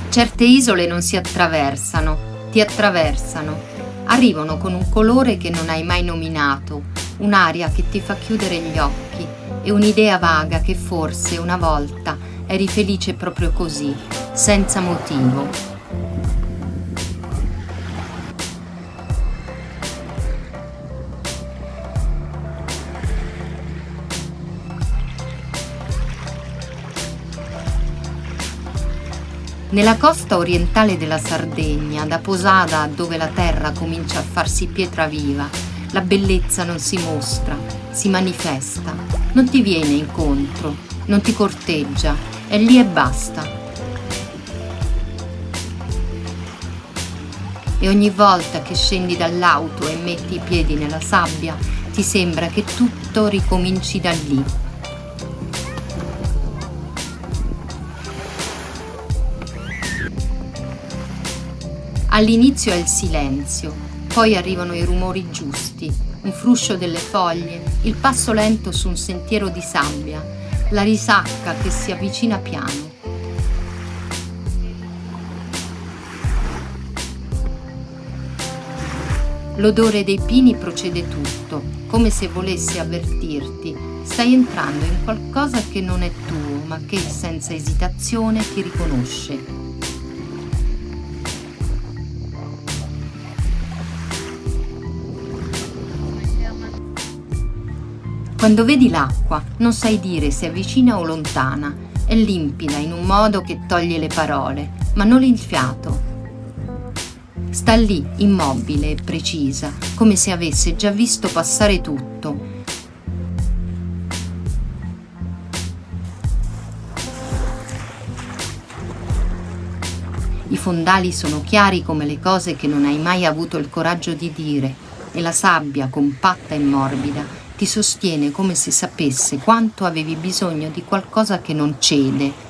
Certe isole non si attraversano, ti attraversano. Arrivano con un colore che non hai mai nominato, un'aria che ti fa chiudere gli occhi e un'idea vaga che forse una volta eri felice proprio così, senza motivo. Nella costa orientale della Sardegna, da Posada, dove la terra comincia a farsi pietra viva, la bellezza non si mostra, si manifesta, non ti viene incontro, non ti corteggia, è lì e basta. E ogni volta che scendi dall'auto e metti i piedi nella sabbia, ti sembra che tutto ricominci da lì. All'inizio è il silenzio, poi arrivano i rumori giusti, un fruscio delle foglie, il passo lento su un sentiero di sabbia, la risacca che si avvicina piano. L'odore dei pini procede tutto, come se volesse avvertirti. Stai entrando in qualcosa che non è tuo, ma che senza esitazione ti riconosce. Quando vedi l'acqua, non sai dire se è vicina o lontana, è limpida in un modo che toglie le parole, ma non il fiato. Sta lì, immobile e precisa, come se avesse già visto passare tutto. I fondali sono chiari come le cose che non hai mai avuto il coraggio di dire, e la sabbia, compatta e morbida, ti sostiene come se sapesse quanto avevi bisogno di qualcosa che non cede.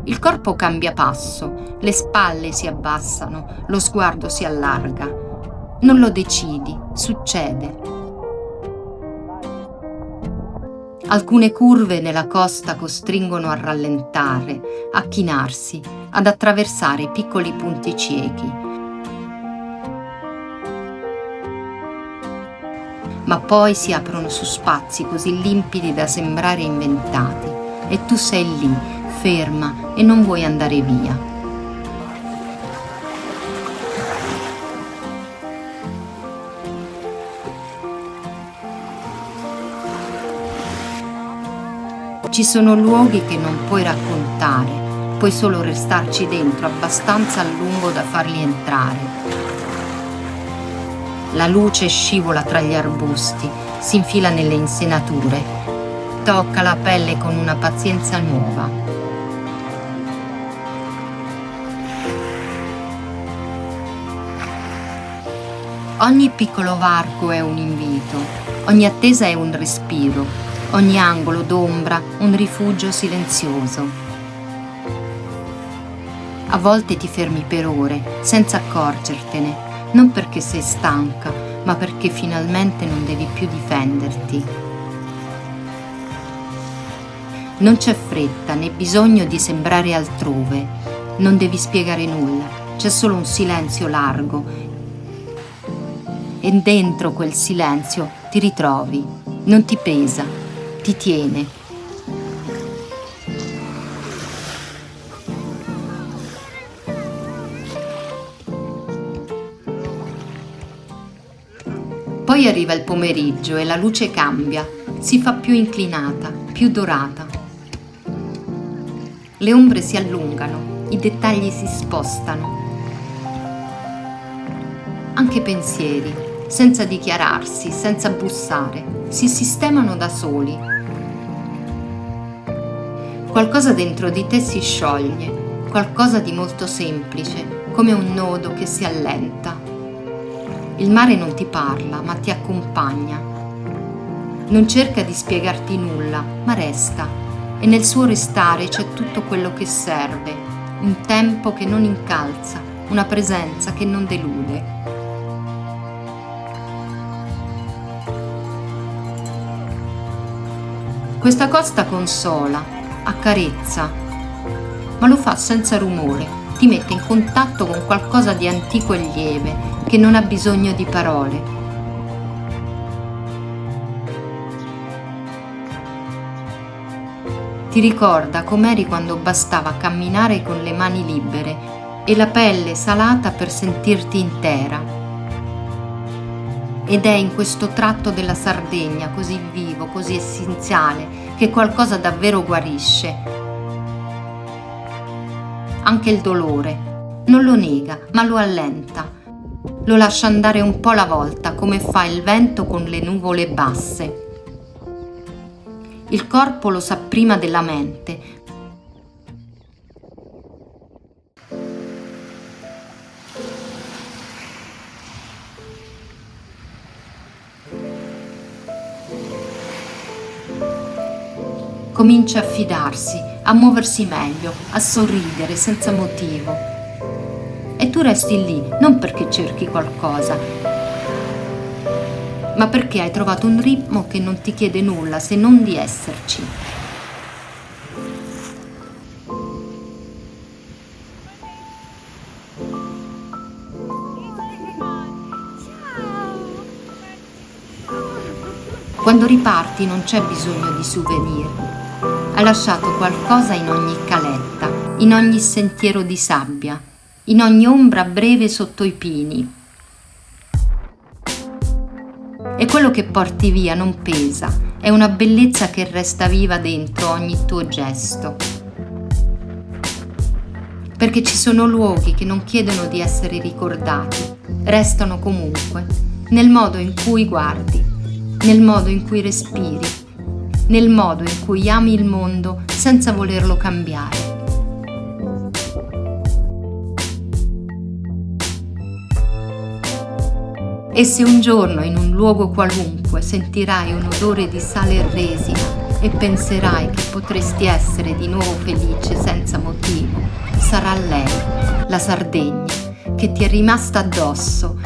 Il corpo cambia passo, le spalle si abbassano, lo sguardo si allarga. Non lo decidi, succede. Alcune curve nella costa costringono a rallentare, a chinarsi, ad attraversare piccoli punti ciechi. Ma poi si aprono su spazi così limpidi da sembrare inventati e tu sei lì, ferma e non vuoi andare via. Ci sono luoghi che non puoi raccontare, puoi solo restarci dentro abbastanza a lungo da farli entrare. La luce scivola tra gli arbusti, si infila nelle insenature, tocca la pelle con una pazienza nuova. Ogni piccolo varco è un invito, ogni attesa è un respiro, ogni angolo d'ombra un rifugio silenzioso. A volte ti fermi per ore, senza accorgertene, non perché sei stanca, ma perché finalmente non devi più difenderti. Non c'è fretta né bisogno di sembrare altrove, non devi spiegare nulla, c'è solo un silenzio largo e dentro quel silenzio ti ritrovi, non ti pesa, ti tiene. Poi arriva il pomeriggio e la luce cambia, si fa più inclinata, più dorata. Le ombre si allungano, i dettagli si spostano. Anche pensieri, senza dichiararsi, senza bussare, si sistemano da soli. Qualcosa dentro di te si scioglie, qualcosa di molto semplice, come un nodo che si allenta. Il mare non ti parla, ma ti accompagna. Non cerca di spiegarti nulla, ma resta, e nel suo restare c'è tutto quello che serve, un tempo che non incalza, una presenza che non delude. Questa costa consola, accarezza, ma lo fa senza rumore, ti mette in contatto con qualcosa di antico e lieve, che non ha bisogno di parole. Ti ricorda com'eri quando bastava camminare con le mani libere e la pelle salata per sentirti intera. Ed è in questo tratto della Sardegna così vivo, così essenziale, che qualcosa davvero guarisce. Anche il dolore non lo nega, ma lo allenta. Lo lascia andare un po' alla volta, come fa il vento con le nuvole basse. Il corpo lo sa prima della mente. Comincia a fidarsi, a muoversi meglio, a sorridere senza motivo. E tu resti lì, non perché cerchi qualcosa, ma perché hai trovato un ritmo che non ti chiede nulla se non di esserci. Quando riparti non c'è bisogno di souvenir. Hai lasciato qualcosa in ogni caletta, in ogni sentiero di sabbia, in ogni ombra breve sotto i pini. E quello che porti via non pesa, è una bellezza che resta viva dentro ogni tuo gesto. Perché ci sono luoghi che non chiedono di essere ricordati, restano comunque, nel modo in cui guardi, nel modo in cui respiri, nel modo in cui ami il mondo senza volerlo cambiare. E se un giorno in un luogo qualunque sentirai un odore di sale e resina e penserai che potresti essere di nuovo felice senza motivo, sarà lei, la Sardegna, che ti è rimasta addosso